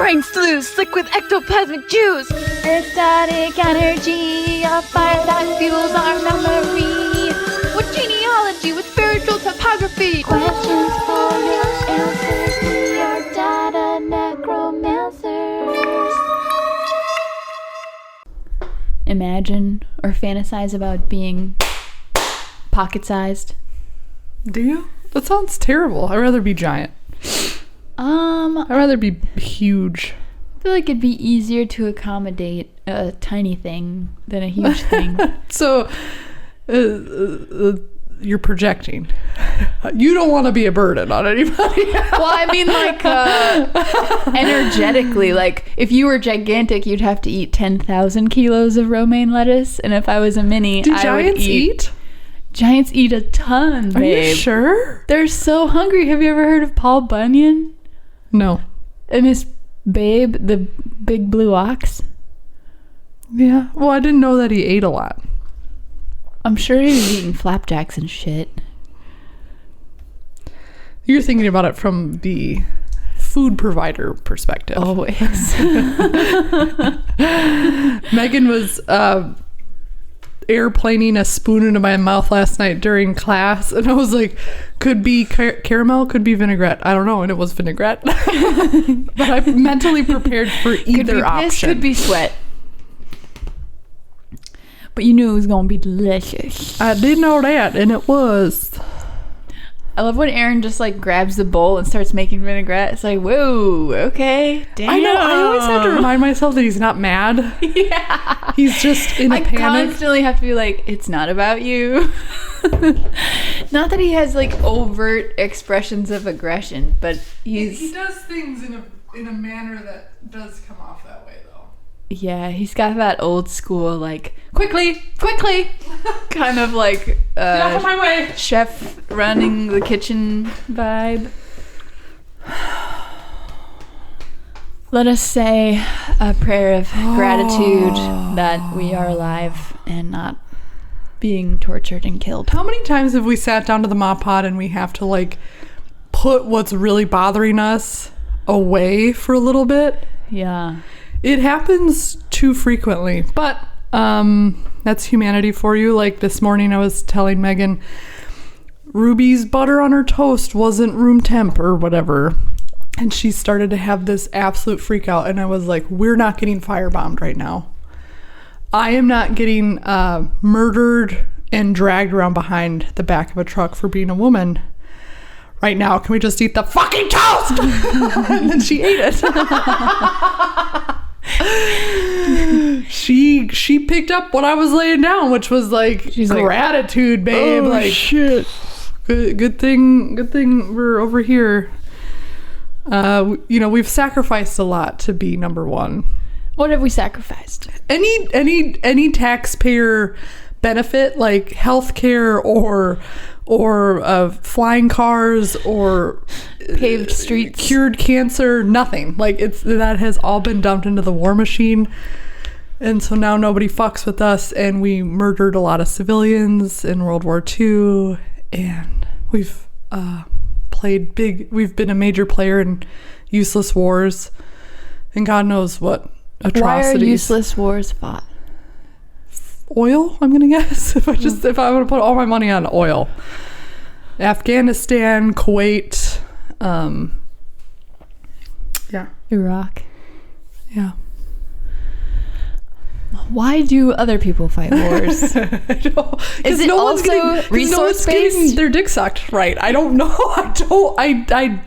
brain sluice, slick with ectoplasmic juice. Ecstatic energy, a fire that fuels our memory. With genealogy, with spiritual topography. Questions for your answers, we are data necromancers. Imagine or fantasize about being pocket-sized. Do you? That sounds terrible. I'd rather be giant. I'd rather be huge. I feel like it'd be easier to accommodate a tiny thing than a huge thing. So, you're projecting. You don't want to be a burden on anybody. Well, I mean, like, energetically, like, if you were gigantic, you'd have to eat 10,000 kilos of romaine lettuce, and if I was a mini, Do I giants would eat? Giants eat a ton, babe. Are you sure? They're so hungry. Have you ever heard of Paul Bunyan? No. And his babe, the big blue ox? Yeah. Well, I didn't know that he ate a lot. I'm sure he was eating flapjacks and shit. You're thinking about it from the food provider perspective. Always. Megan was airplaning a spoon into my mouth last night during class, and I was like, could be caramel, could be vinaigrette. I don't know, and it was vinaigrette. But I mentally prepared for either could be option. Piss, could be sweat. But you knew it was going to be delicious. I did know that, and it was. I love when Aaron just like grabs the bowl and starts making vinaigrette. It's like, whoa, okay, damn. I know. I always have to remind myself that he's not mad. Yeah. He's just in a panic. I constantly have to be like, it's not about you. Not that he has like overt expressions of aggression, but he does things in a manner that does come off that way, though. Yeah, he's got that old school like quickly kind of like get off of my way, chef running the kitchen vibe. Let us say a prayer of gratitude that we are alive and not being tortured and killed. How many times have we sat down to the MAWPOD and we have to like put what's really bothering us away for a little bit? Yeah. It happens too frequently, but that's humanity for you. Like this morning I was telling Megan, Ruby's butter on her toast wasn't room temp or whatever. And she started to have this absolute freak out. And I was like, we're not getting firebombed right now. I am not getting murdered and dragged around behind the back of a truck for being a woman right now. Can we just eat the fucking toast? And then she ate it. She picked up what I was laying down, which was like, she's gratitude, like, babe. Oh, like shit. Good thing we're over here. We've sacrificed a lot to be number one. What have we sacrificed? Any taxpayer benefit, like healthcare or flying cars or paved streets, cured cancer, nothing. Like that has all been dumped into the war machine. And so now nobody fucks with us, and we murdered a lot of civilians in World War II, and we've we've been a major player in useless wars, and God knows what atrocities. Why are useless wars fought? Oil, I'm gonna guess. If I would put all my money on oil. Afghanistan, Kuwait, Iraq. Yeah. Why do other people fight wars? Is it also resource based? Getting their dick sucked, right? I don't know. I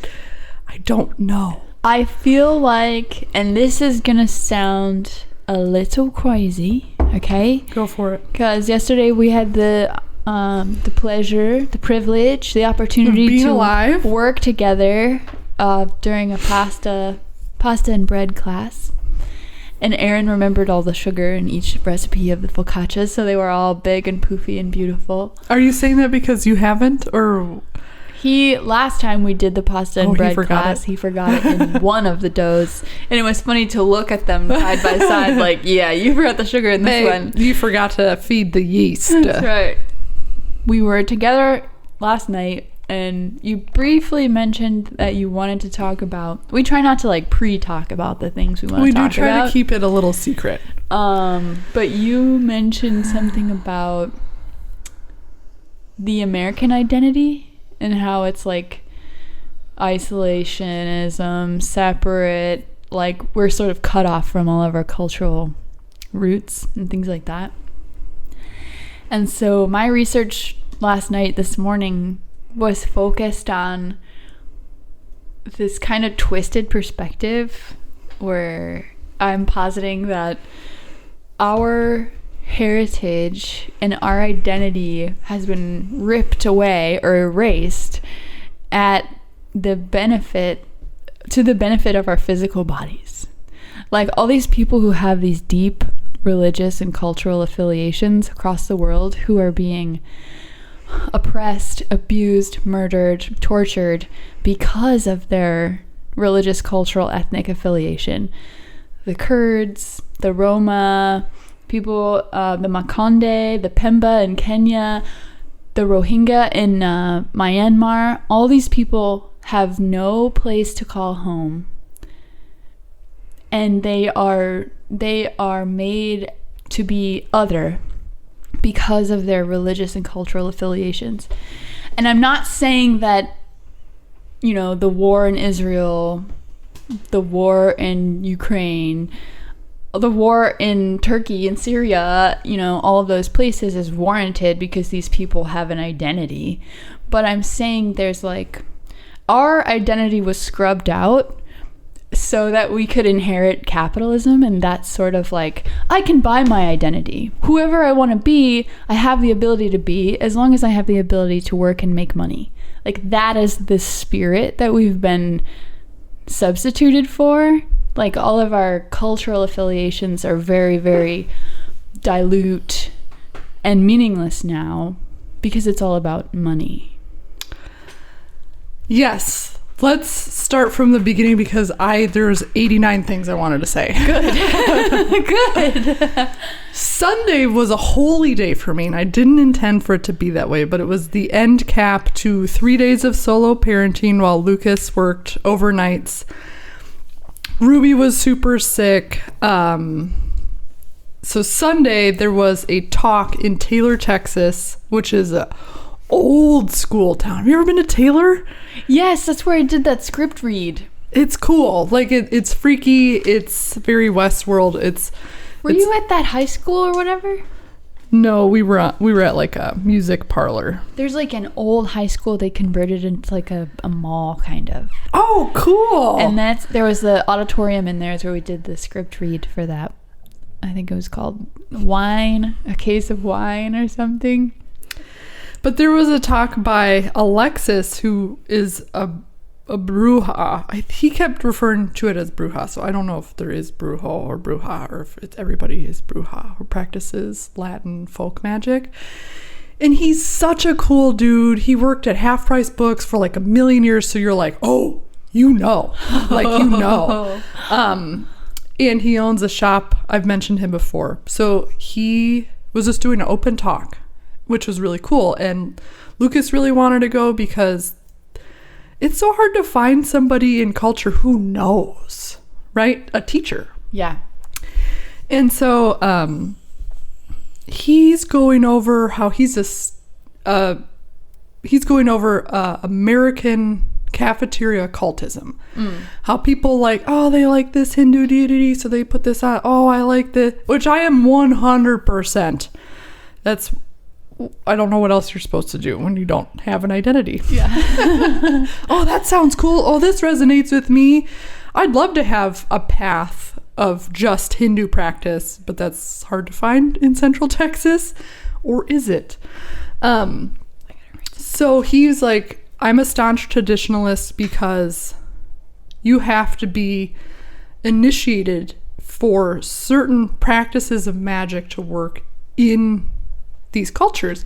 don't know. I feel like, and this is gonna sound a little crazy, okay? Go for it. Because yesterday we had the pleasure, the privilege, the opportunity to alive. Work together during a pasta and bread class. And Aaron remembered all the sugar in each recipe of the focaccias, so they were all big and poofy and beautiful. Are you saying that because you haven't, or last time we did the pasta and bread class, he forgot it in one of the doughs, and it was funny to look at them side by side, like, yeah, you forgot the sugar in this one. You forgot to feed the yeast. That's right. We were together last night and you briefly mentioned that you wanted to talk about. We try not to like pre-talk about the things we want to talk about. We do try to keep it a little secret. But you mentioned something about the American identity and how it's like isolationism, separate, like we're sort of cut off from all of our cultural roots and things like that. And so my research this morning was focused on this kind of twisted perspective where I'm positing that our heritage and our identity has been ripped away or erased to the benefit of our physical bodies. Like all these people who have these deep religious and cultural affiliations across the world who are being oppressed, abused, murdered, tortured because of their religious, cultural, ethnic affiliation. The Kurds, the Roma, people, the Makonde, the Pemba in Kenya, the Rohingya in Myanmar, all these people have no place to call home. And they are made to be other because of their religious and cultural affiliations. And I'm not saying that, the war in Israel, the war in Ukraine, the war in Turkey and Syria, all of those places is warranted because these people have an identity. But I'm saying there's like, our identity was scrubbed out so that we could inherit capitalism, and that's sort of like, I can buy my identity. Whoever I want to be, I have the ability to be, as long as I have the ability to work and make money. Like, that is the spirit that we've been substituted for. Like, all of our cultural affiliations are very, very dilute and meaningless now because it's all about money. Yes. Let's start from the beginning because there's 89 things I wanted to say. Good. Good. Sunday was a holy day for me, and I didn't intend for it to be that way, but it was the end cap to 3 days of solo parenting while Lucas worked overnights. Ruby was super sick. So Sunday, there was a talk in Taylor, Texas, which is a old school town. Have you ever been to Taylor? Yes, that's where I did that script read. It's cool. Like it's freaky. It's very Westworld. Were you at that high school or whatever? No, we were at like a music parlor. There's like an old high school they converted into like a mall kind of. Oh, cool. And there was the auditorium in there is where we did the script read for that. I think it was called Wine, A Case of Wine or something. But there was a talk by Alexis, who is a bruja. He kept referring to it as bruja, so I don't know if there is brujo or bruja, or if everybody is bruja or practices Latin folk magic. And he's such a cool dude. He worked at Half Price Books for like 1 million years, so you're like, oh, like and he owns a shop. I've mentioned him before. So he was just doing an open talk, which was really cool. And Lucas really wanted to go because it's so hard to find somebody in culture who knows, right? A teacher. Yeah. And so he's going over how he's going over American cafeteria cultism. How people they like this Hindu deity, so they put this on. Oh, I like this, which I am 100%. I don't know what else you're supposed to do when you don't have an identity. Yeah. Oh, that sounds cool. Oh, this resonates with me. I'd love to have a path of just Hindu practice, but that's hard to find in Central Texas. Or is it? So he's like, I'm a staunch traditionalist because you have to be initiated for certain practices of magic to work in these cultures.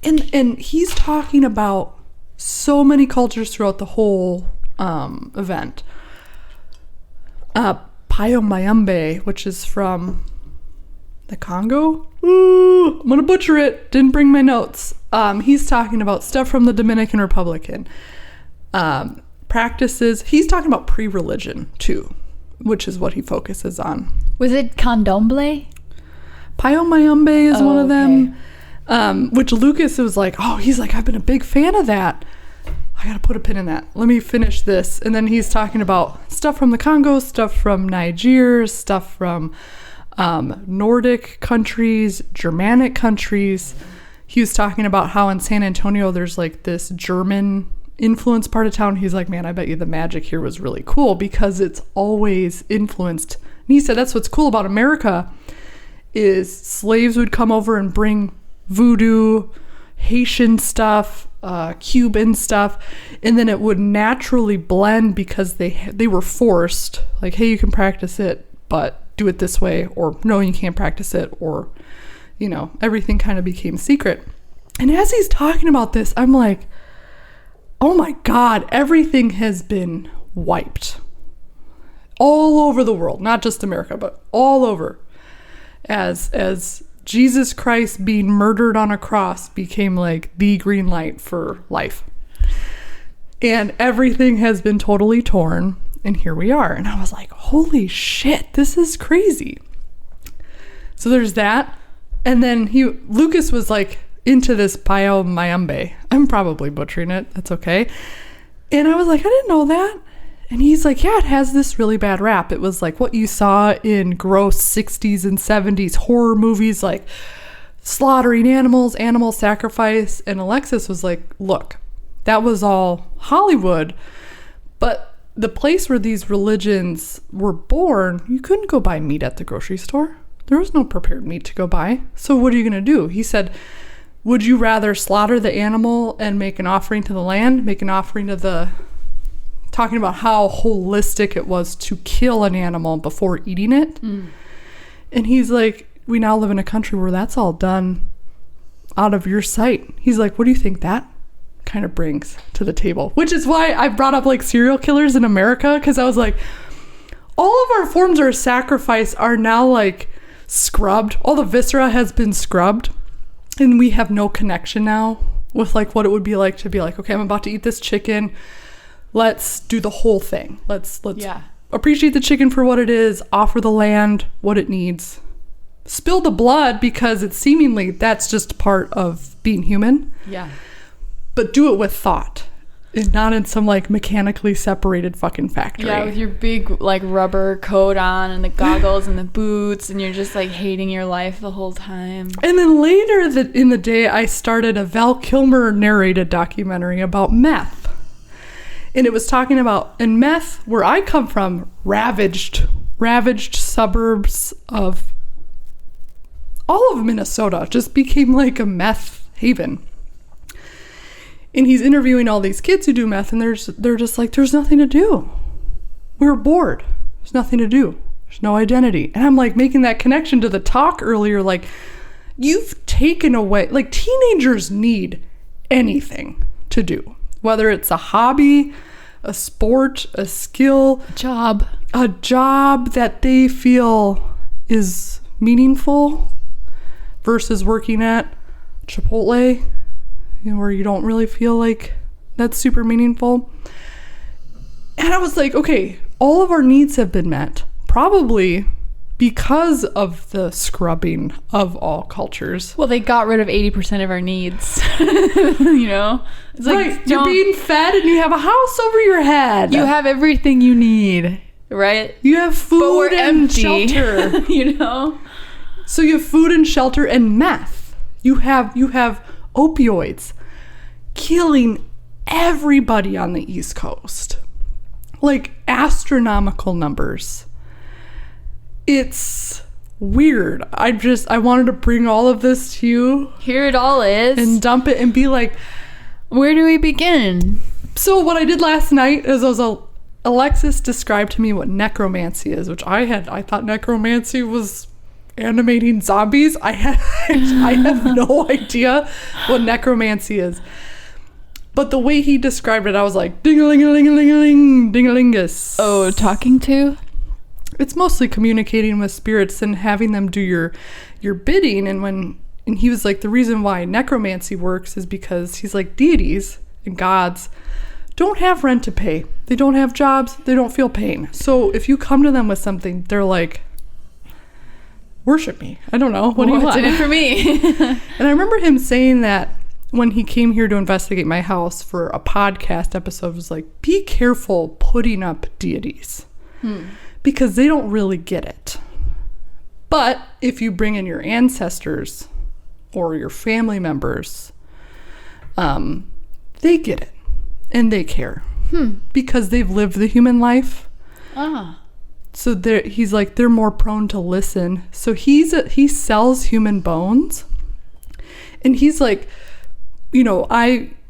And he's talking about so many cultures throughout the whole event. Payo Mayambe, which is from the Congo? Ooh, I'm gonna butcher it. Didn't bring my notes. He's talking about stuff from the Dominican Republic. Practices. He's talking about pre-religion too, which is what he focuses on. Was it candomblé? Payo Mayombe is one of them. Which Lucas was like, oh, he's like, I've been a big fan of that. I gotta put a pin in that. Let me finish this. And then he's talking about stuff from the Congo, stuff from Niger, stuff from Nordic countries, Germanic countries. He was talking about how in San Antonio there's like this German influence part of town. He's like, man, I bet you the magic here was really cool because it's always influenced. And he said that's what's cool about America is slaves would come over and bring voodoo, Haitian stuff, Cuban stuff, and then it would naturally blend because they were forced, like, hey, you can practice it, but do it this way, or no, you can't practice it, or, you know, everything kind of became secret. And as he's talking about this, I'm like, oh my God, everything has been wiped all over the world, not just America, but all over. As Jesus Christ being murdered on a cross became like the green light for life. And everything has been totally torn, and here we are. And I was like, holy shit, this is crazy. So there's that. And then Lucas was like into this Payo Mayombe. I'm probably butchering it. That's okay. And I was like, I didn't know that. And he's like, yeah, it has this really bad rap. It was like what you saw in gross 60s and 70s horror movies, like slaughtering animals, animal sacrifice. And Alexis was like, look, that was all Hollywood. But the place where these religions were born, you couldn't go buy meat at the grocery store. There was no prepared meat to go buy. So what are you going to do? He said, would you rather slaughter the animal and make an offering to the land, make an offering to the... talking about how holistic it was to kill an animal before eating it. And he's like, we now live in a country where that's all done out of your sight. He's like, what do you think that kind of brings to the table? Which is why I brought up like serial killers in America, because I was like, all of our forms of sacrifice are now like scrubbed. All the viscera has been scrubbed, and we have no connection now with like what it would be like to be like, okay, I'm about to eat this chicken. Let's do the whole thing. Let's appreciate the chicken for what it is, offer the land what it needs, spill the blood because it's seemingly that's just part of being human. Yeah. But do it with thought and not in some like mechanically separated fucking factory. Yeah, with your big like rubber coat on and the goggles and the boots, and you're just like hating your life the whole time. And then later in the day, I started a Val Kilmer narrated documentary about meth. And it was talking about, in Meth, where I come from, ravaged suburbs of all of Minnesota, just became like a meth haven. And he's interviewing all these kids who do meth, and they're just like, there's nothing to do. We were bored. There's nothing to do. There's no identity. And I'm like making that connection to the talk earlier, like, you've taken away, like, teenagers need anything to do. Whether it's a hobby, a sport, a skill, a job that they feel is meaningful versus working at Chipotle, you know, where you don't really feel like that's super meaningful. And I was like, okay, all of our needs have been met, probably because of the scrubbing of all cultures. Well, they got rid of 80% of our needs. You know? It's like, right. You're being fed and you have a house over your head. You have everything you need, right? You have food and shelter. You know? So you have food and shelter and meth. You have opioids killing everybody on the East Coast. Like astronomical numbers. It's weird. I wanted to bring all of this to you. Here it all is. And dump it and be like, where do we begin? So what I did last night is Alexis described to me what necromancy is, which I thought necromancy was animating zombies. I have no idea what necromancy is. But the way he described it, I was like, ding-a-ling-a-ling-a-ling-a-ling, ding-a-lingus. Oh, talking to? it's mostly communicating with spirits and having them do your bidding. And he was like, the reason why necromancy works is because he's like, deities and gods don't have rent to pay. They don't have jobs. They don't feel pain. So if you come to them with something, they're like, worship me. I don't know. What do you want? What's in it for me? And I remember him saying that when he came here to investigate my house for a podcast episode, was like, be careful putting up deities because they don't really get it. But if you bring in your ancestors or your family members, they get it and they care because they've lived the human life. So he's like, they're more prone to listen. So he sells human bones, and he's like, you know,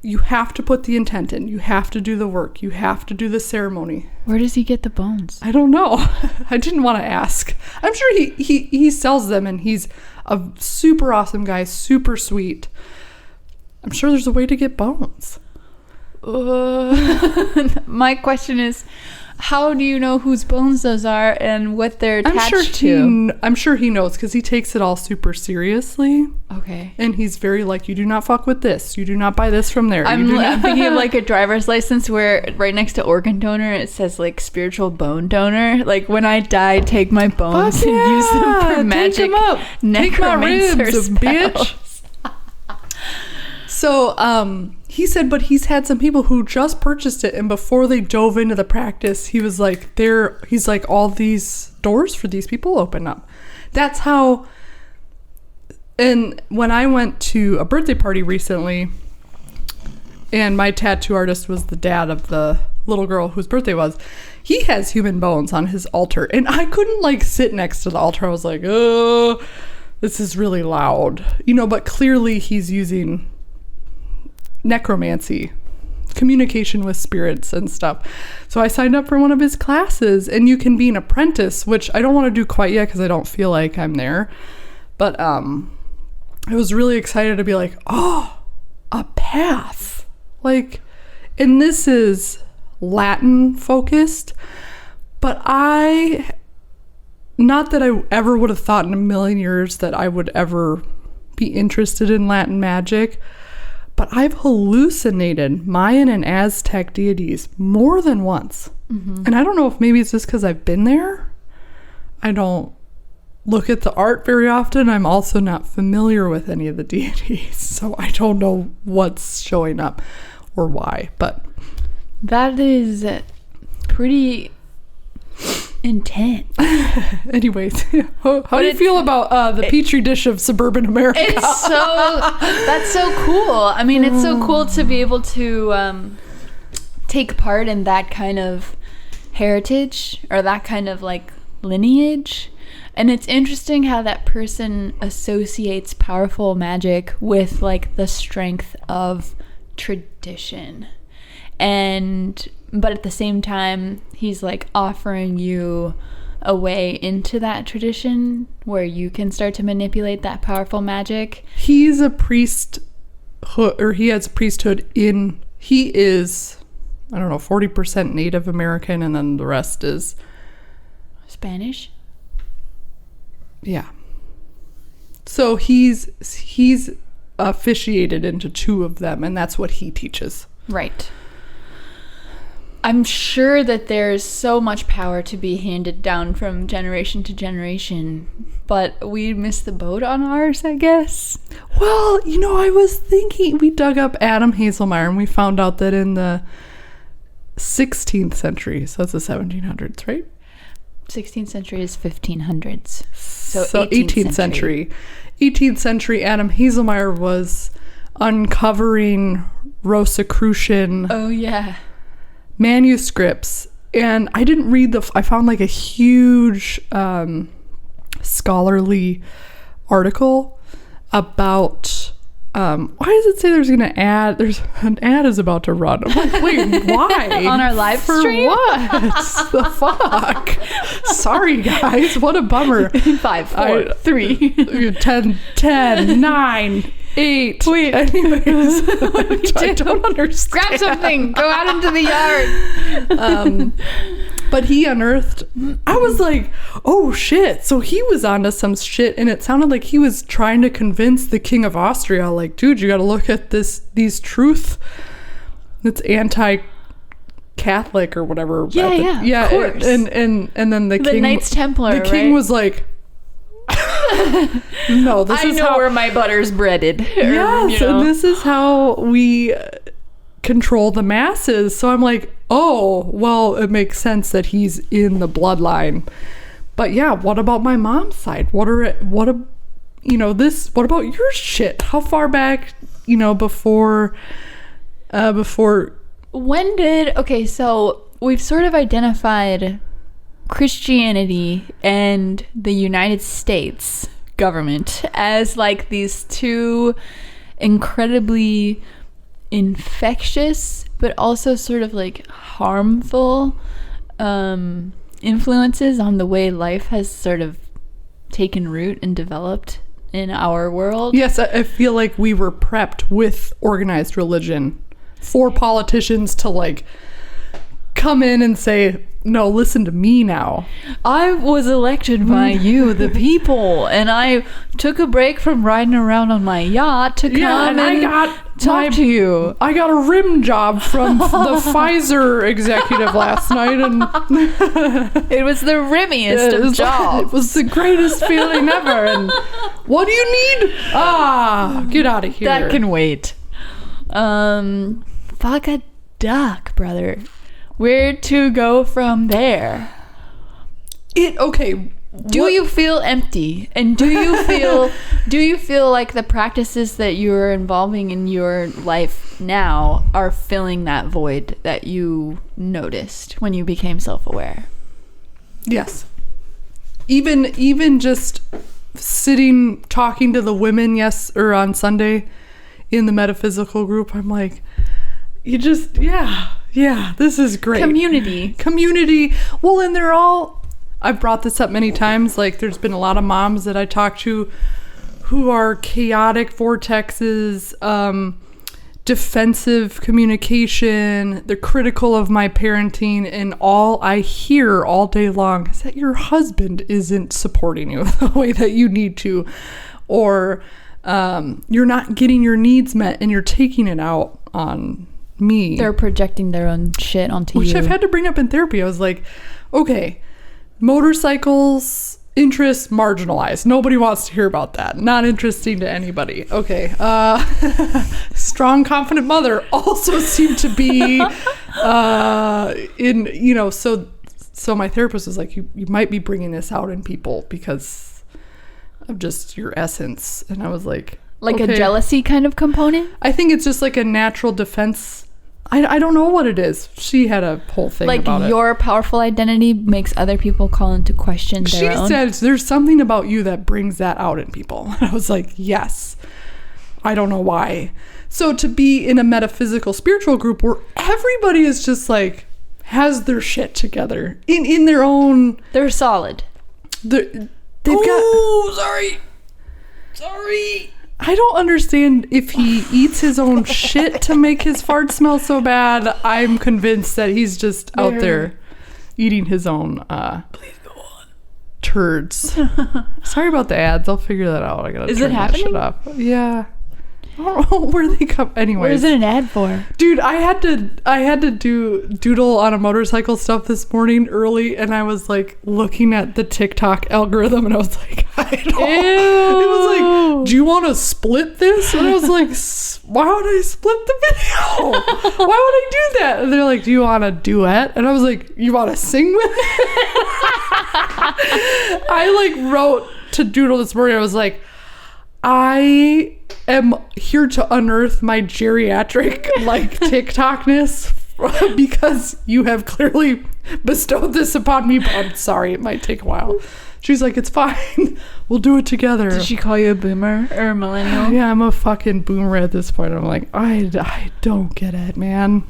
you have to put the intent in. You have to do the work. You have to do the ceremony. Where does he get the bones? I don't know. I didn't want to ask. I'm sure he sells them, and he's a super awesome guy, super sweet. I'm sure there's a way to get bones. My question is, how do you know whose bones those are and what they're attached to? I'm sure he knows because he takes it all super seriously. Okay. And he's very like, you do not fuck with this. You do not buy this from there. I'm thinking of like a driver's license where right next to organ donor, it says like spiritual bone donor. Like, when I die, take my bones and use them for magic. Take them up. Take my ribs, bitch. So he said, but he's had some people who just purchased it, and before they dove into the practice, he was like, he's like, all these doors for these people open up. That's how. And when I went to a birthday party recently, and my tattoo artist was the dad of the little girl whose birthday was, he has human bones on his altar, and I couldn't like sit next to the altar. I was like, oh, this is really loud, you know, but clearly he's using necromancy, communication with spirits and stuff. So I signed up for one of his classes, and you can be an apprentice, which I don't want to do quite yet because I don't feel like I'm there. But I was really excited to be like, oh, a path. Like, and this is Latin focused, but not that I ever would have thought in a million years that I would ever be interested in Latin magic. But I've hallucinated Mayan and Aztec deities more than once. Mm-hmm. And I don't know if maybe it's just because I've been there. I don't look at the art very often. I'm also not familiar with any of the deities. So I don't know what's showing up or why. But that is pretty intense. Anyways, how do you feel about the petri dish of suburban America? That's so cool. I mean, it's so cool to be able to take part in that kind of heritage or that kind of like lineage. And it's interesting how that person associates powerful magic with like the strength of tradition. But at the same time, he's like offering you a way into that tradition where you can start to manipulate that powerful magic. He's a priesthood, or he has priesthood he is, I don't know, 40% Native American, and then the rest is Spanish. Yeah. So he's officiated into two of them, and that's what he teaches. Right. I'm sure that there's so much power to be handed down from generation to generation, but we missed the boat on ours, I guess. Well, you know, I was thinking, we dug up Adam Hazelmeyer, and we found out that in the 16th century, so it's the 1700s, right? 16th century is 1500s. So 18th century. 18th century, Adam Hazelmeyer was uncovering Rosicrucian. Oh, yeah. Manuscripts, and I didn't read I found like a huge scholarly article about why does it say there's an ad is about to run. I'm like, wait, why? On our live stream? For what? The fuck? Sorry guys, what a bummer. 5, 4, 3 10 9 8. Wait. Anyways, I don't understand. Grab something. Go out into the yard. But he unearthed, I was like, oh shit. So he was onto some shit, and it sounded like he was trying to convince the King of Austria, like, dude, you got to look at these truth that's anti-Catholic or whatever. Yeah, of course. And then the king, Knights Templar, the king right? was like, no, this is how where my butter's breaded. Yes, and this is how we control the masses. So I'm like, oh, well, it makes sense that he's in the bloodline. But yeah, what about my mom's side? What about your shit? How far back, before so we've sort of identified Christianity and the United States government as like these two incredibly infectious but also sort of like harmful influences on the way life has sort of taken root and developed in our world. Yes, I feel like we were prepped with organized religion for politicians to like come in and say, no, listen to me now. I was elected by you, the people, and I took a break from riding around on my yacht to come and talk to you. I got a rim job from the Pfizer executive last night, and it was the rimmiest of jobs. It was the greatest feeling ever. And what do you need? Get out of here. That can wait. Fuck a duck, brother. Where to go from there? Do you feel empty? And do you feel like the practices that you're involving in your life now are filling that void that you noticed when you became self-aware? Yes. Even just sitting talking to the women on Sunday in the metaphysical group, I'm like, yeah, this is great. Community. Well, and I've brought this up many times. Like, there's been a lot of moms that I talk to who are chaotic vortexes, defensive communication. They're critical of my parenting. And all I hear all day long is that your husband isn't supporting you the way that you need to. Or you're not getting your needs met and you're taking it out on me. They're projecting their own shit onto you. Which I've had to bring up in therapy. I was like, okay, motorcycles, interests marginalized. Nobody wants to hear about that. Not interesting to anybody. Okay. Strong, confident mother also seemed to be so my therapist was like, you might be bringing this out in people because of just your essence. And I was like okay. A jealousy kind of component? I think it's just like a natural defense. I don't know what it is. She had a whole thing about it. Like your powerful identity makes other people call into question their own? She said there's something about you that brings that out in people. And I was like, yes. I don't know why. So to be in a metaphysical spiritual group where everybody is just like has their shit together in their own. They're solid. They've got. Sorry. I don't understand if he eats his own shit to make his fart smell so bad. I'm convinced that he's just out there eating his own Please go on. turds. Sorry about the ads. I'll figure that out. I gotta turn that shit up. Yeah. I don't know where they come. Anyways. What is it an ad for? Dude, I had to do doodle on a motorcycle stuff this morning early, and I was like looking at the TikTok algorithm, and I was like, it was like, do you want to split this? And I was like, why would I split the video? Why would I do that? And they're like, do you want a duet? And I was like, you want to sing with it? I like wrote to doodle this morning. I was like, I am here to unearth my geriatric like TikTokness because you have clearly bestowed this upon me, but I'm sorry, it might take a while. She's like, it's fine. We'll do it together. Did she call you a boomer or a millennial? Yeah, I'm a fucking boomer at this point. I'm like, I don't get it, man.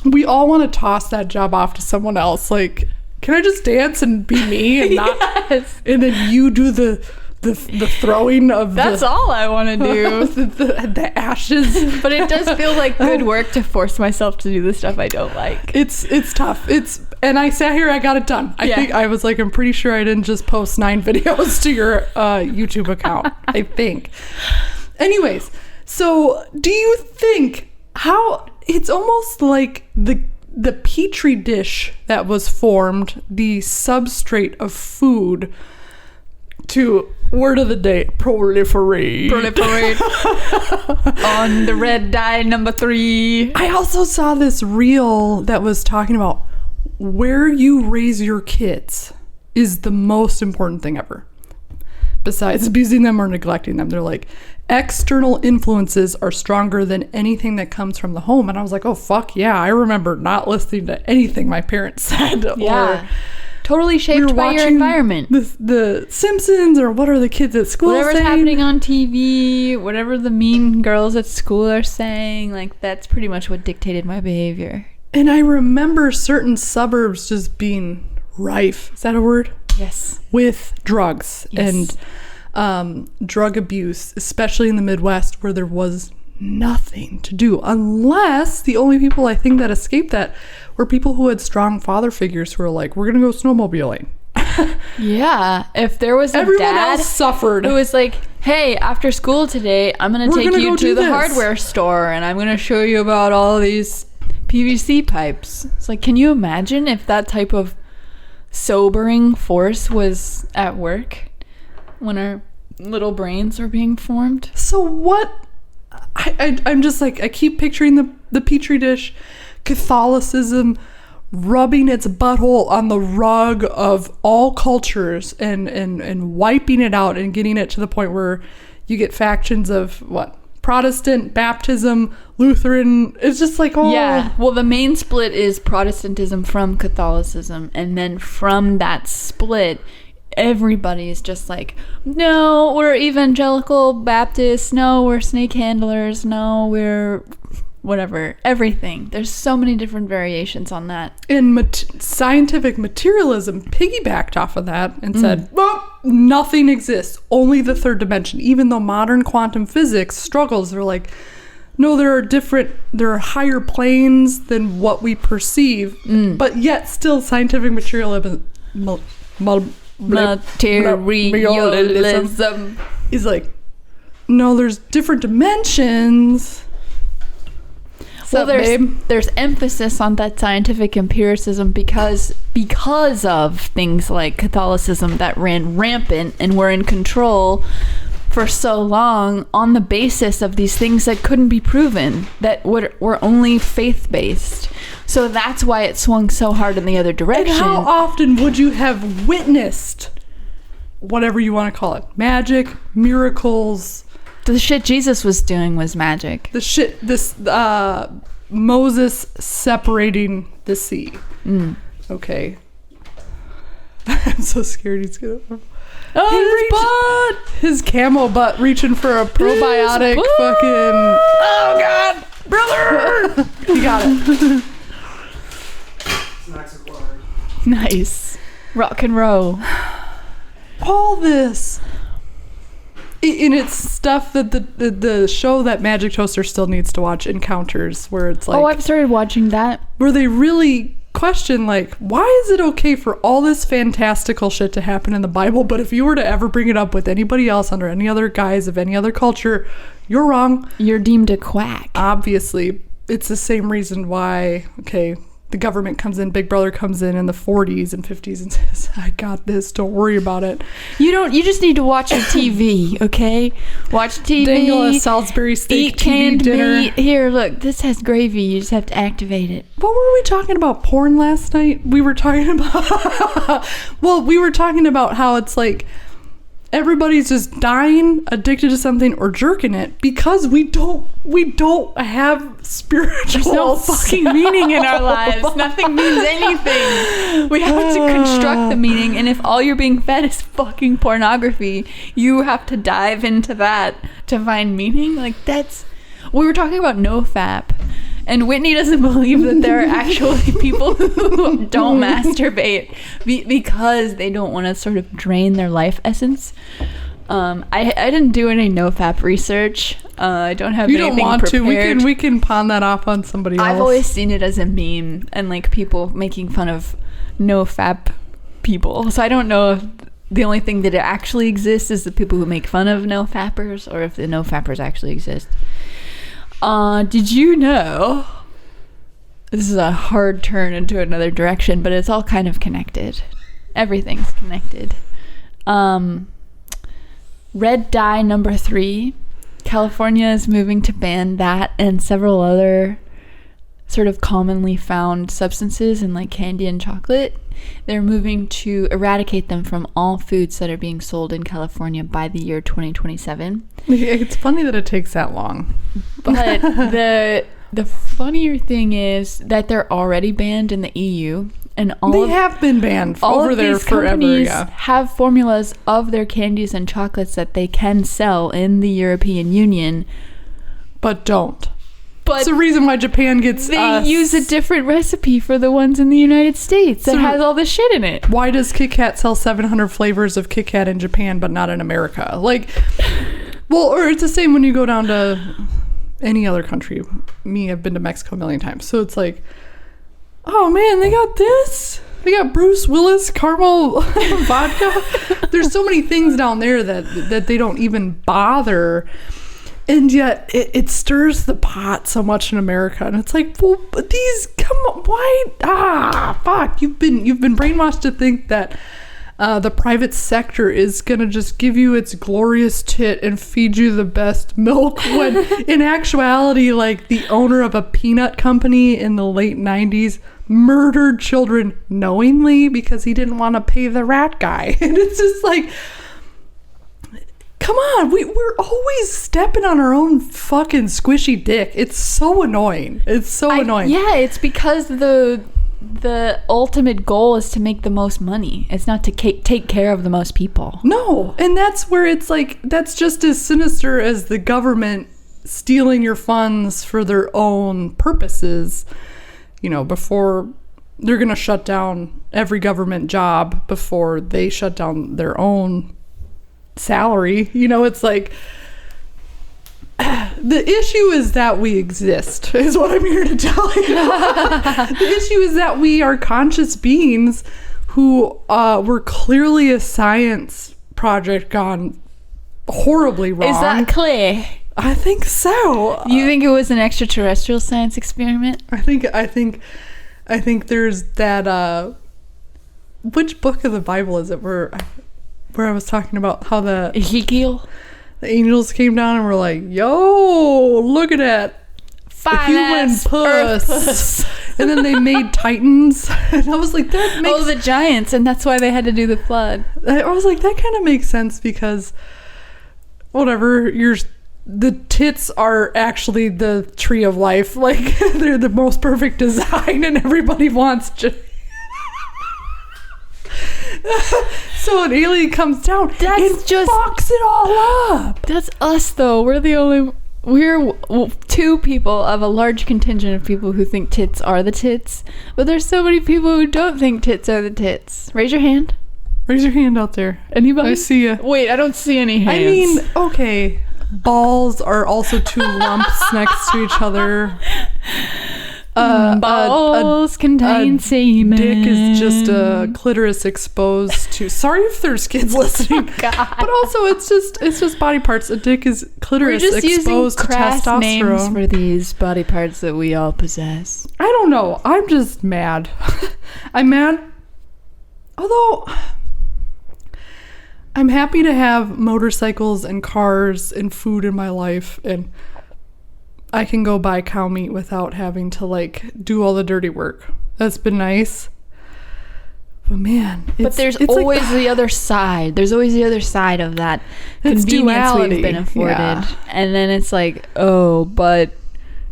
We all want to toss that job off to someone else. Like, can I just dance and be me and not yes. And then you do the throwing of that's all I want to do. the ashes. But it does feel like good work to force myself to do the stuff I don't like. It's tough. And I sat here, I got it done. I'm pretty sure I didn't just post 9 videos to your YouTube account. I think. Anyways, so do you think how it's almost like the petri dish that was formed, the substrate of food to, word of the day, proliferate. On the red dye number 3. I also saw this reel that was talking about where you raise your kids is the most important thing ever. Besides abusing them or neglecting them. They're like, external influences are stronger than anything that comes from the home. And I was like, oh, fuck yeah. I remember not listening to anything my parents said. Yeah. Totally shaped by your environment. The Simpsons, or what are the kids at school Whatever's saying? happening on TV, whatever the mean girls at school are saying, like, that's pretty much what dictated my behavior. And I remember certain suburbs just being rife. Is that a word? Yes. With drugs and drug abuse, especially in the Midwest, where there was nothing to do, unless the only people I think that escaped that were people who had strong father figures who were like, we're gonna go snowmobiling. Yeah, if there was everyone dad else suffered, it was like, hey, after school today, I'm gonna take you to the hardware store and I'm gonna show you about all these PVC pipes. It's like, can you imagine if that type of sobering force was at work when our little brains are being formed? So what? I'm just like, I keep picturing the petri dish, Catholicism rubbing its butthole on the rug of all cultures and wiping it out and getting it to the point where you get factions of what? Protestant, Baptism, Lutheran. It's just like, oh. Yeah. Well, the main split is Protestantism from Catholicism. And then from that split, everybody is just like, no, we're evangelical Baptists. No, we're snake handlers. No, we're whatever. Everything. There's so many different variations on that. And scientific materialism piggybacked off of that and said, well, nothing exists. Only the third dimension. Even though modern quantum physics struggles, they're like, no, there are higher planes than what we perceive. But yet still scientific materialism is like, no, there's different dimensions. Well, there's emphasis on that scientific empiricism because of things like Catholicism that ran rampant and were in control for so long on the basis of these things that couldn't be proven, that were only faith-based. So that's why it swung so hard in the other direction. And how often would you have witnessed whatever you want to call it? Magic, miracles. The shit Jesus was doing was magic. Moses separating the sea. Okay. I'm so scared he's gonna... his camel butt reaching for a probiotic fucking... Oh, God! Brother! You got it. Snacks acquired. Nice. Rock and roll. All this... And it's stuff that the show that Magic Toaster still needs to watch, Encounters, where it's like... Oh, I've started watching that. Where they really question, like, why is it okay for all this fantastical shit to happen in the Bible, but if you were to ever bring it up with anybody else under any other guise of any other culture, you're wrong. You're deemed a quack. Obviously. It's the same reason why, okay, the government comes in, Big Brother comes in the 40s and 50s and says, I got this, don't worry about it. You just need to watch your TV, okay? Watch TV. Dangle a Salisbury steak eat TV canned dinner. meat. Here, look, this has gravy. You just have to activate it. What were we talking about? Porn last night? We were talking about... Well, we were talking about how it's like everybody's just dying, addicted to something, or jerking it because we don't have spiritual. There's no fucking meaning in our lives. Nothing means anything. We have to construct the meaning, and if all you're being fed is fucking pornography, you have to dive into that to find meaning. Like, that's... We were talking about NoFap, and Whitney doesn't believe that there are actually people who don't masturbate because they don't want to sort of drain their life essence. I didn't do any NoFap research. I don't have anything prepared. You don't want to. We can pawn that off on somebody else. I've always seen it as a meme and like people making fun of no-fap people. So I don't know if the only thing that actually exists is the people who make fun of no-fappers, or if the no-fappers actually exist. Did you know... This is a hard turn into another direction, but it's all kind of connected. Everything's connected. Red dye number 3. California is moving to ban that and several other sort of commonly found substances in like candy and chocolate. They're moving to eradicate them from all foods that are being sold in California by the year 2027. It's funny that it takes that long. But the funnier thing is that they're already banned in the EU, and they have been banned over there forever. Companies have formulas of their candies and chocolates that they can sell in the European Union, but don't. But it's the reason why Japan gets. They use a different recipe for the ones in the United States that has all this shit in it. Why does Kit Kat sell 700 flavors of Kit Kat in Japan but not in America? Like, well, or it's the same when you go down to any other country. I've been to Mexico a million times, so it's like, oh man, they got this. They got Bruce Willis caramel vodka. There's so many things down there that they don't even bother. And yet it stirs the pot so much in America, and it's like, well, but these, come on, why? Fuck! You've been brainwashed to think that the private sector is gonna just give you its glorious tit and feed you the best milk, when in actuality, like, the owner of a peanut company in the late 90s murdered children knowingly because he didn't want to pay the rat guy, and it's just like, come on, we're always stepping on our own fucking squishy dick. It's so annoying. It's so annoying. Yeah, it's because the ultimate goal is to make the most money. It's not to take care of the most people. No, and that's where it's like, that's just as sinister as the government stealing your funds for their own purposes. You know, before they're going to shut down every government job before they shut down their own salary. You know, it's like, the issue is that we exist, is what I'm here to tell you. The issue is that we are conscious beings who were clearly a science project gone horribly wrong. Is that clear? I think so. You think it was an extraterrestrial science experiment? I think there's that which book of the Bible is it where I was talking about how the Ezekiel, the angels came down and were like, yo, look at that human puss. And then they made titans, and I was like, that makes the giants, and that's why they had to do the flood. I was like, that kind of makes sense, because whatever, the tits are actually the tree of life. Like, they're the most perfect design, and everybody wants so an alien comes down, it just fucks it all up. That's us, though. We're two people of a large contingent of people who think tits are the tits, but there's so many people who don't think tits are the tits. Raise your hand. Raise your hand out there. Anybody? I see ya. Wait, I don't see any hands. I mean, okay, balls are also two lumps next to each other. Balls contain semen. Dick is just a clitoris exposed to. Sorry if there's kids listening, God. But also it's just body parts. A dick is clitoris exposed to testosterone. Names for these body parts that we all possess. I don't know. I'm just mad. I'm mad. Although I'm happy to have motorcycles and cars and food in my life, and I can go buy cow meat without having to, like, do all the dirty work. That's been nice. But man, there's always like, the other side. There's always the other side of that convenience duality. We've been afforded. Yeah. And then it's like, oh, but,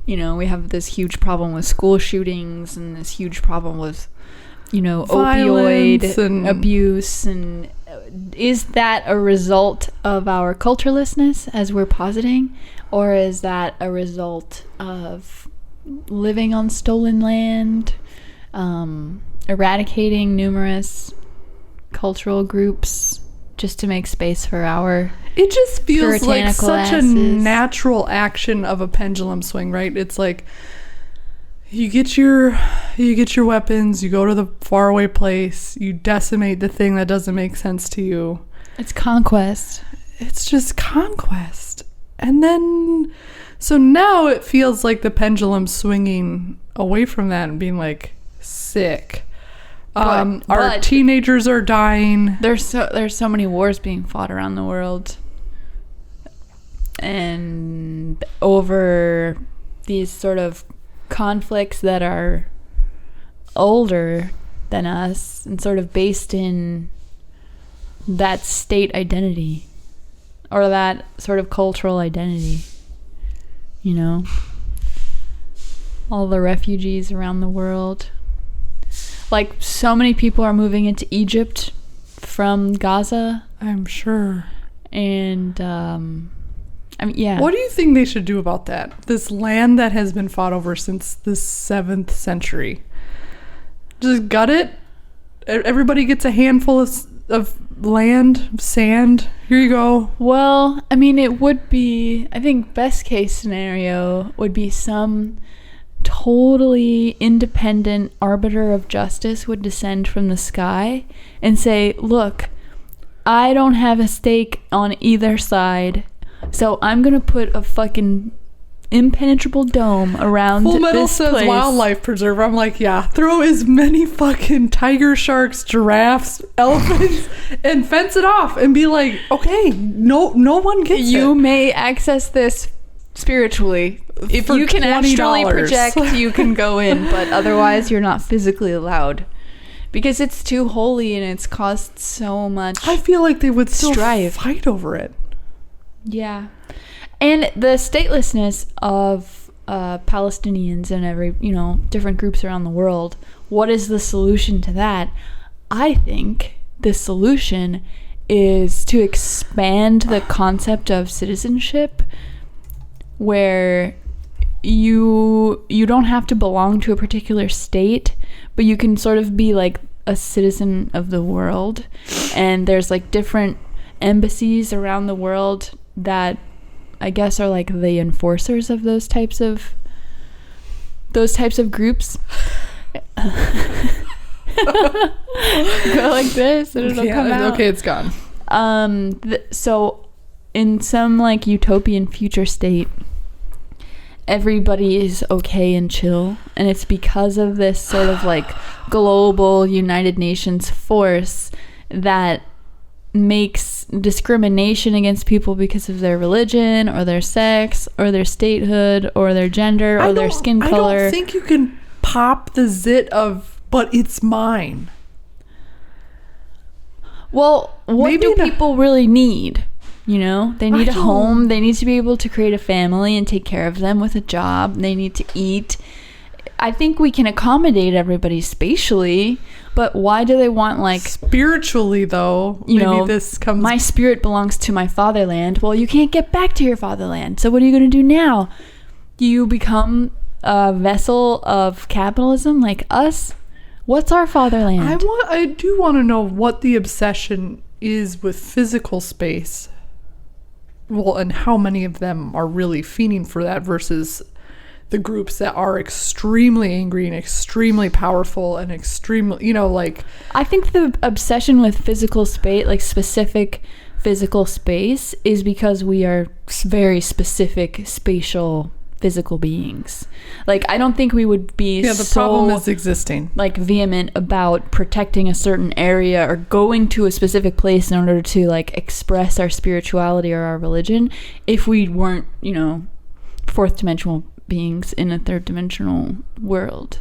you know, we have this huge problem with school shootings and this huge problem with, you know, opioid and abuse. And is that a result of our culturelessness, as we're positing? Or is that a result of living on stolen land, eradicating numerous cultural groups just to make space for our It just feels like such asses. A natural action of a pendulum swing, right? It's like, You get your weapons, you go to the faraway place, you decimate the thing that doesn't make sense to you. It's conquest. It's just conquest. And then, so now it feels like the pendulum's swinging away from that and being like, sick. Our teenagers are dying. There's so many wars being fought around the world. And over these sort of conflicts that are older than us and sort of based in that state identity or that sort of cultural identity, you know, all the refugees around the world. Like, so many people are moving into Egypt from Gaza, I'm sure. and I mean, yeah. What do you think they should do about that? This land that has been fought over since the 7th century. Just gut it? Everybody gets a handful of land, sand. Here you go. Well, I mean, it would be, I think best case scenario would be some totally independent arbiter of justice would descend from the sky and say, look, I don't have a stake on either side, so I'm gonna put a fucking impenetrable dome around Full Metal this says place. Wildlife preserver. I'm like, yeah, throw as many fucking tiger sharks, giraffes, elephants, and fence it off and be like, okay, no one gets it. You may access this spiritually. If For you can actually $20. project, you can go in, but otherwise you're not physically allowed. Because it's too holy and it's caused so much I feel like they would still strife. fight over it. Yeah. And the statelessness of Palestinians and every, different groups around the world, what is the solution to that? I think the solution is to expand the concept of citizenship, where you don't have to belong to a particular state, but you can sort of be like a citizen of the world. And there's like different embassies around the world that I guess are like the enforcers of those types of groups. Go like this and it'll come out. Okay, it's gone. So in some like utopian future state, everybody is okay and chill, and it's because of this sort of like global United Nations force that makes discrimination against people because of their religion or their sex or their statehood or their gender or their skin color. I don't think you can pop the zit of, but it's mine. Well, what do people really need? They need a home. They need to be able to create a family and take care of them with a job. They need to eat. I think we can accommodate everybody spatially, but why do they want like spiritually though? Maybe this comes. My spirit belongs to my fatherland. Well, you can't get back to your fatherland. So what are you going to do now? You become a vessel of capitalism like us? What's our fatherland? I do want to know what the obsession is with physical space. Well, and how many of them are really fiending for that versus the groups that are extremely angry and extremely powerful and extremely, like... I think the obsession with physical space, like specific physical space, is because we are very specific spatial physical beings. Like, I don't think we would be the problem is existing. Like, vehement about protecting a certain area or going to a specific place in order to, like, express our spirituality or our religion if we weren't, fourth dimensional beings in a third dimensional world.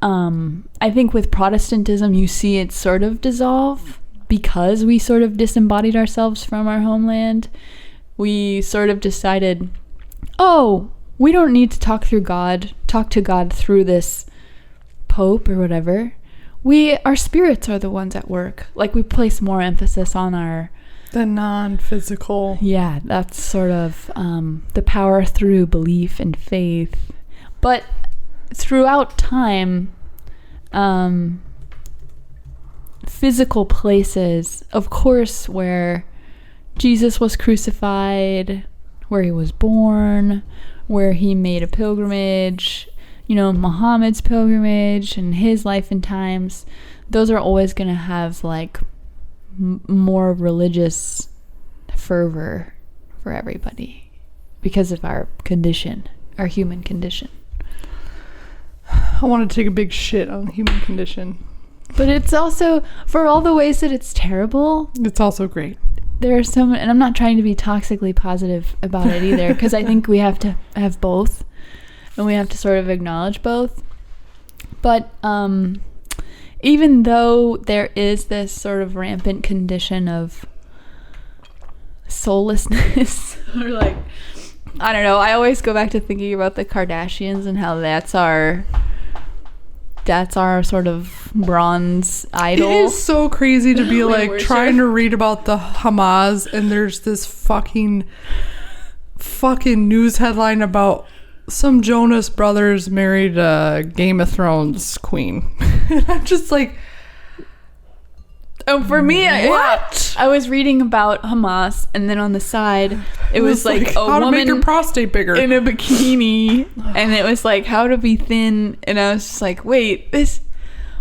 I think with Protestantism, you see it sort of dissolve because we sort of disembodied ourselves from our homeland. We sort of decided, we don't need to talk to God through this pope or whatever. Our spirits are the ones at work. Like, we place more emphasis on the non-physical. Yeah, that's sort of the power through belief and faith. But throughout time, physical places, of course, where Jesus was crucified, where he was born, where he made a pilgrimage, Muhammad's pilgrimage and his life and times, those are always going to have like more religious fervor for everybody because of our condition, our human condition. I want to take a big shit on the human condition. But it's also, for all the ways that it's terrible, it's also great. There are so many, and I'm not trying to be toxically positive about it either, because I think we have to have both, and we have to sort of acknowledge both. But even though there is this sort of rampant condition of soullessness, or like, I don't know, I always go back to thinking about the Kardashians and how that's our sort of bronze idol. It is so crazy to be like trying to read about the Hamas, and there's this fucking news headline about some Jonas Brothers married a Game of Thrones queen. And I'm just like, for me, what? I was reading about Hamas, and then on the side, it was like a how woman to make your prostate bigger in a bikini, and it was like how to be thin, and I was just like, wait, this.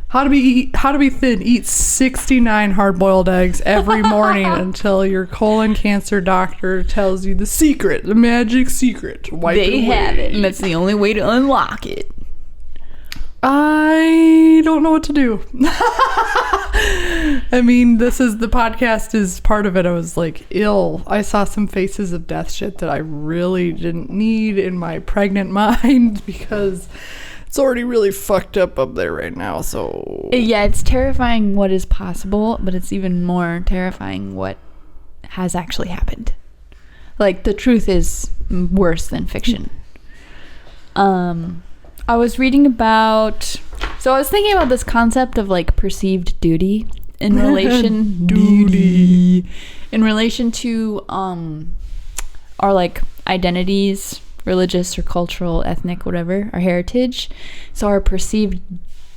How to be thin? Eat 69 hard-boiled eggs every morning until your colon cancer doctor tells you the secret, the magic secret. Wipe they have it, and that's the only way to unlock it. I don't know what to do. I mean, the podcast is part of it. I was like ill. I saw some faces of death shit that I really didn't need in my pregnant mind because it's already really fucked up there right now. So yeah, it's terrifying what is possible, but it's even more terrifying what has actually happened. Like, the truth is worse than fiction. I was reading about, so I was thinking about this concept of like perceived duty in relation in relation to our like identities, religious or cultural, ethnic, whatever, our heritage. So our perceived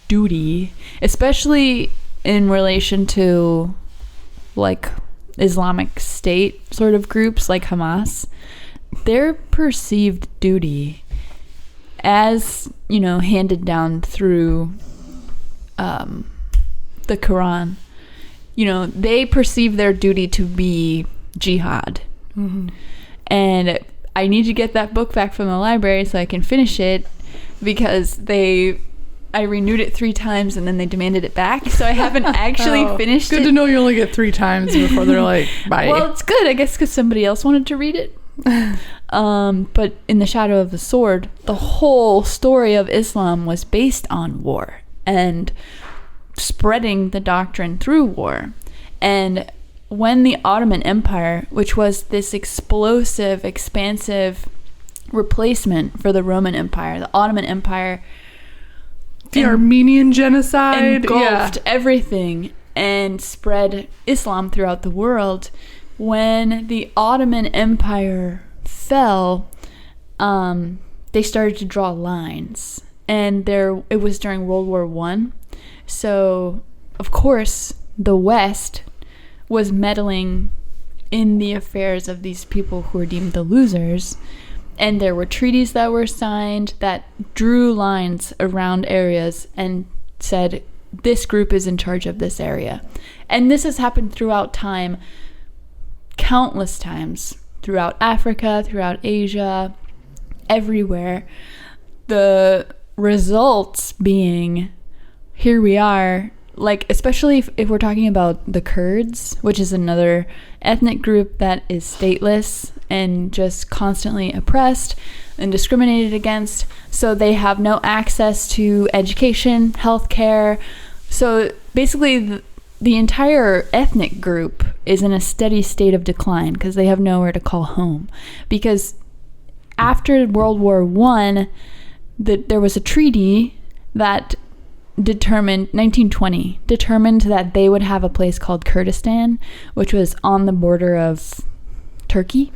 duty, especially in relation to like Islamic State sort of groups like Hamas, their perceived duty, as handed down through the Quran, they perceive their duty to be jihad. Mm-hmm. And I need to get that book back from the library so I can finish it, because I renewed it 3 times and then they demanded it back, so I haven't actually finished it. Good to know you only get 3 times before they're like, bye. Well, it's good, I guess, because somebody else wanted to read it. But in the shadow of the sword, the whole story of Islam was based on war and spreading the doctrine through war. And when the Ottoman Empire, which was this explosive, expansive replacement for the Roman Empire, the Ottoman Empire, the Armenian genocide engulfed everything and spread Islam throughout the world. When the Ottoman Empire fell, they started to draw lines, and it was during World War I. So, of course, the West was meddling in the affairs of these people who were deemed the losers, and there were treaties that were signed that drew lines around areas and said, this group is in charge of this area. And this has happened throughout time, countless times, throughout Africa, throughout Asia, everywhere. The results being, here we are, like, especially if we're talking about the Kurds, which is another ethnic group that is stateless and just constantly oppressed and discriminated against. So they have no access to education, healthcare. So basically the entire ethnic group is in a steady state of decline because they have nowhere to call home. Because after World War I, there was a treaty that determined, 1920, determined that they would have a place called Kurdistan, which was on the border of Turkey.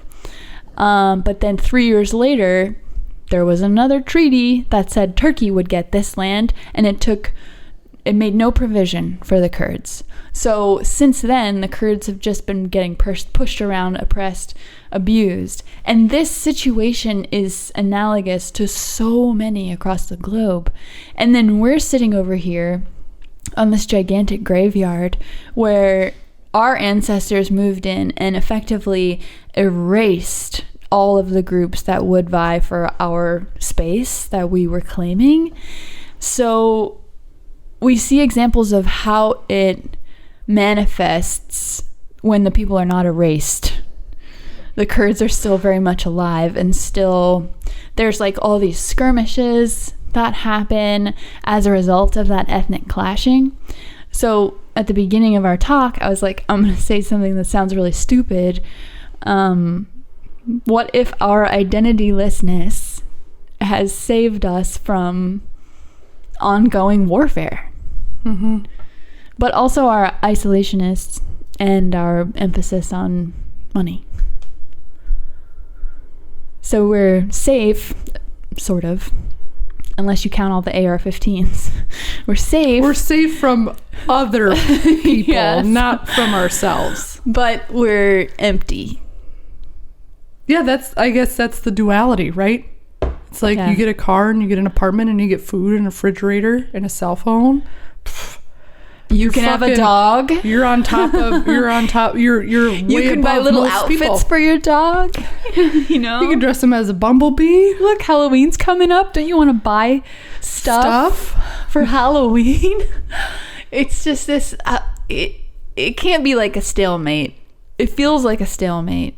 But then 3 years later, there was another treaty that said Turkey would get this land, and it took it made no provision for the Kurds. So since then, the Kurds have just been getting pushed around, oppressed, abused. And this situation is analogous to so many across the globe. And then we're sitting over here on this gigantic graveyard where our ancestors moved in and effectively erased all of the groups that would vie for our space that we were claiming. So we see examples of how it manifests when the people are not erased. The Kurds are still very much alive, and still there's like all these skirmishes that happen as a result of that ethnic clashing. So at the beginning of our talk, I was like, I'm going to say something that sounds really stupid. What if our identitylessness has saved us from ongoing warfare? Mm-hmm. But also our isolationists and our emphasis on money. So we're safe, sort of, unless you count all the AR-15s. We're safe. We're safe from other people, Yes. not from ourselves. But we're empty. Yeah, I guess that's the duality, right? It's like you get a car and you get an apartment and you get food and a refrigerator and a cell phone. You can have a dog. You're on top. You're way You can buy above little most outfits people. for your dog. You know? You can dress him as a bumblebee. Look, Halloween's coming up. Don't you want to buy stuff for Halloween? It's just this, it can't be like a stalemate. It feels like a stalemate.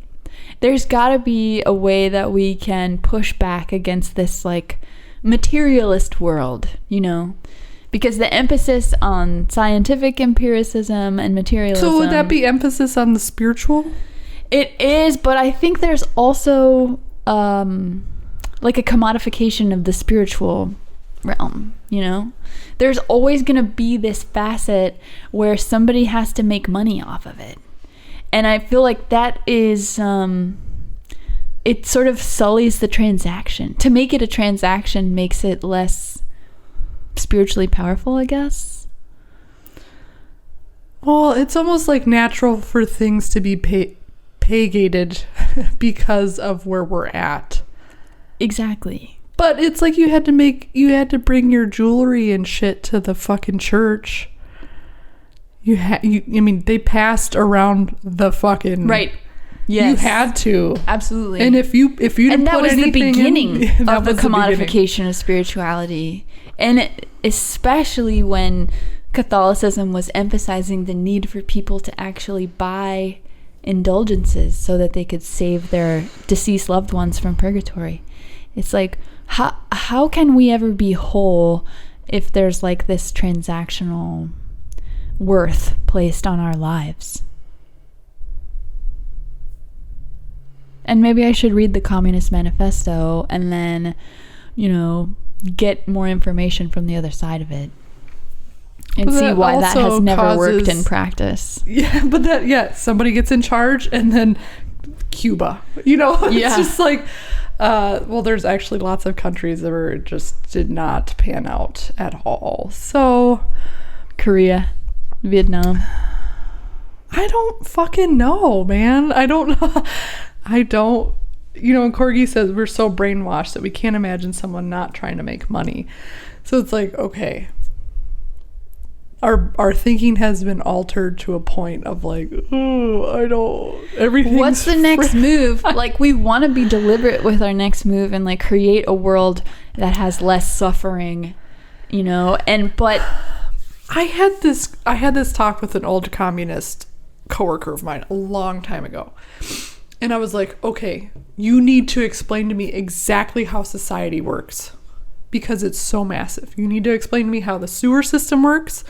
There's got to be a way that we can push back against this like materialist world, you know? Because the emphasis on scientific empiricism and materialism. So would that be emphasis on the spiritual? It is, but I think there's also like a commodification of the spiritual realm, you know? There's always going to be this facet where somebody has to make money off of it. And I feel like that is, it sort of sullies the transaction. To make it a transaction makes it less spiritually powerful, I guess. Well, it's almost like natural for things to be pay-gated because of where we're at. Exactly. But it's like you had to bring your jewelry and shit to the fucking church. I mean, they passed around the fucking... Right. Yes. You had to. Absolutely. And if you didn't and that put was the anything beginning in, of the commodification of spirituality. And especially when Catholicism was emphasizing the need for people to actually buy indulgences so that they could save their deceased loved ones from purgatory. It's like, how can we ever be whole if there's like this transactional worth placed on our lives? And maybe I should read the Communist Manifesto and then, you know, get more information from the other side of it and see why that has never worked in practice. Yeah, but somebody gets in charge and then Cuba, you know, it's just like, well, there's actually lots of countries that just did not pan out at all. So Korea, Vietnam. I don't fucking know, man. I don't know. You know, and Corgi says we're so brainwashed that we can't imagine someone not trying to make money. So it's like, okay, our thinking has been altered to a point of like, everything's... What's the next move? Like, we want to be deliberate with our next move and like create a world that has less suffering, you know, but... I had this talk with an old communist coworker of mine a long time ago. And I was like, okay, you need to explain to me exactly how society works because it's so massive. You need to explain to me how the sewer system works,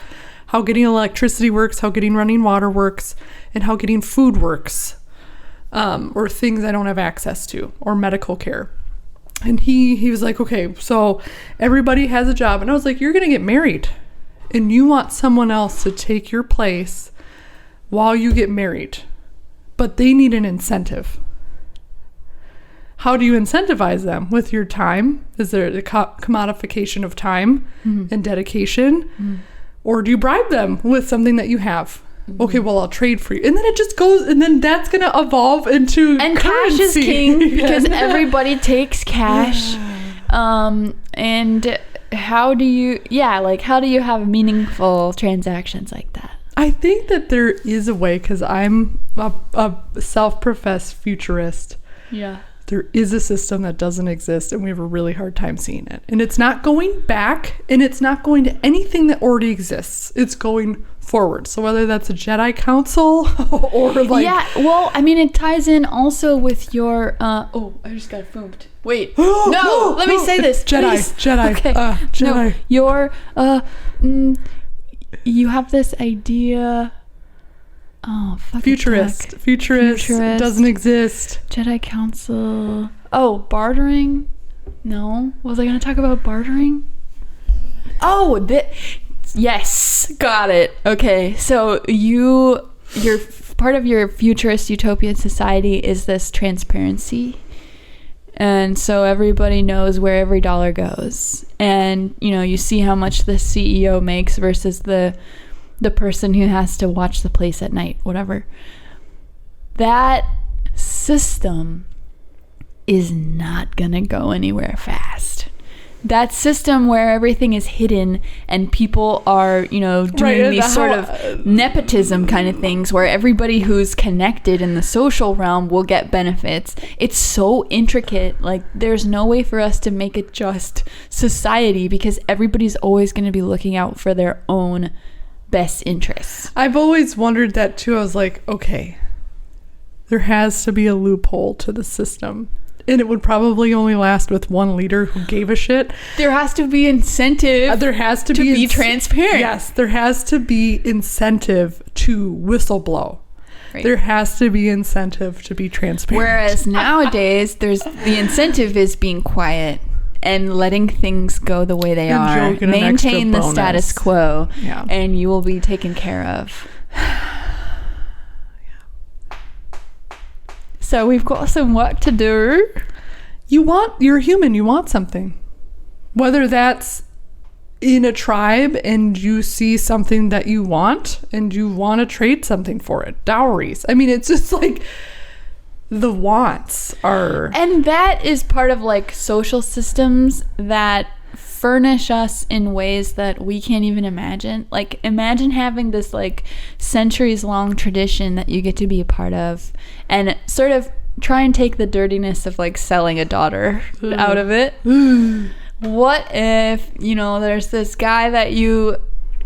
how getting electricity works, how getting running water works, and how getting food works, or things I don't have access to, or medical care. And he was like, okay, so everybody has a job. And I was like, you're going to get married and you want someone else to take your place while you get married. But they need an incentive. How do you incentivize them? With your time? Is there the commodification of time and dedication? Or do you bribe them with something that you have? Okay, well, I'll trade for you. And then it just goes, and then that's going to evolve into and currency. Cash is king because everybody takes cash. And how do you have meaningful transactions like that? I think that there is a way, because I'm a self-professed futurist. Yeah. There is a system that doesn't exist, and we have a really hard time seeing it. And it's not going back, and it's not going to anything that already exists. It's going forward. So whether that's a Jedi Council or like... Yeah, well, I mean, it ties in also with your... I just got foamed. Wait. No, let me say this. Jedi. Okay. Jedi. No, your... you have this idea... Oh, fuck. Futurist doesn't exist. Jedi Council. Oh, bartering? No. Was I going to talk about bartering? Oh, yes. Got it. Okay. So you're part of your futurist utopian society is this transparency. And so everybody knows where every dollar goes. And, you see how much the CEO makes versus the person who has to watch the place at night, whatever. That system is not gonna go anywhere fast. That system where everything is hidden and people are, doing these sort of nepotism kind of things where everybody who's connected in the social realm will get benefits. It's so intricate. Like, there's no way for us to make it just society because everybody's always going to be looking out for their own best interests. I've always wondered that too. I was like, okay, there has to be a loophole to the system, and it would probably only last with one leader who gave a shit. There has to be incentive. There has to be transparent. Yes, there has to be incentive to whistleblow. Right. There has to be incentive to be transparent. Whereas nowadays, the incentive is being quiet and letting things go the way they are. Maintain the status quo, and you will be taken care of. So we've got some work to do. You're human. You want something. Whether that's in a tribe and you see something that you want and you want to trade something for it. Dowries. I mean, it's just like... the wants are... And that is part of like social systems that furnish us in ways that we can't even imagine. Like, imagine having this like centuries long tradition that you get to be a part of and sort of try and take the dirtiness of like selling a daughter out of it. What if, there's this guy that you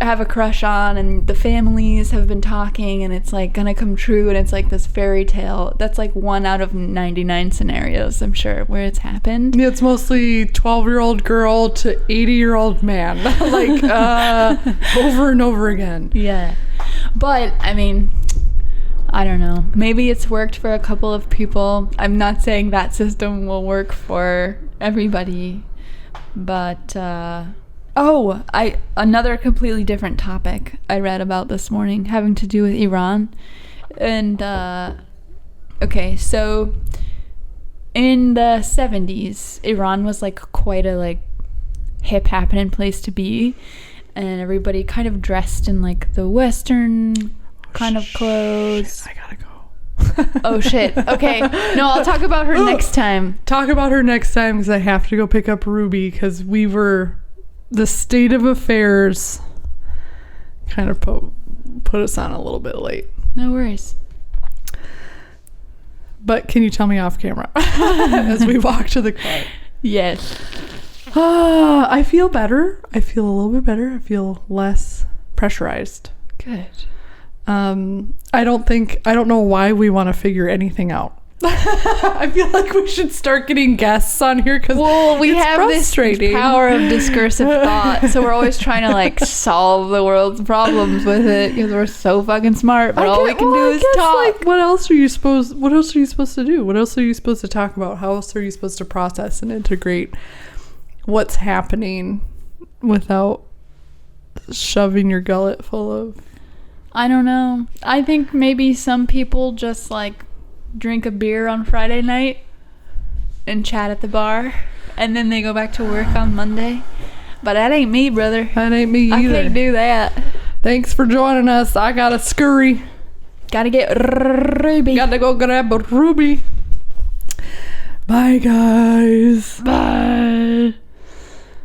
have a crush on and the families have been talking and it's like gonna come true and it's like this fairy tale. That's like 1 out of 99 scenarios, I'm sure, where it's happened. Yeah, it's mostly 12-year-old girl to 80-year-old man. Like over and over again. Yeah. But I mean, I don't know. Maybe it's worked for a couple of people. I'm not saying that system will work for everybody, but another completely different topic I read about this morning having to do with Iran. And, okay, so in the 70s, Iran was like quite a like hip happening place to be. And everybody kind of dressed in like the Western kind of clothes. Shit, I gotta go. Oh shit. Okay. No, I'll talk about her next time. Talk about her next time because I have to go pick up Ruby because the state of affairs kind of put us on a little bit late. No worries. But can you tell me off camera as we walk to the car? Yes. I feel better. I feel a little bit better. I feel less pressurized. Good. I don't know why we want to figure anything out. I feel like we should start getting guests on here because we have this power of discursive thought, so we're always trying to like solve the world's problems with it because we're so fucking smart. But all we can do is talk. Like, what else are you supposed to do? What else are you supposed to talk about? How else are you supposed to process and integrate what's happening without shoving your gullet full of... I don't know. I think maybe some people just like drink a beer on Friday night and chat at the bar and then they go back to work on Monday. But that ain't me, brother. That ain't me either. I can't do that. Thanks for joining us. I gotta scurry. Gotta get Ruby. Gotta go grab a Ruby. Bye, guys. Bye.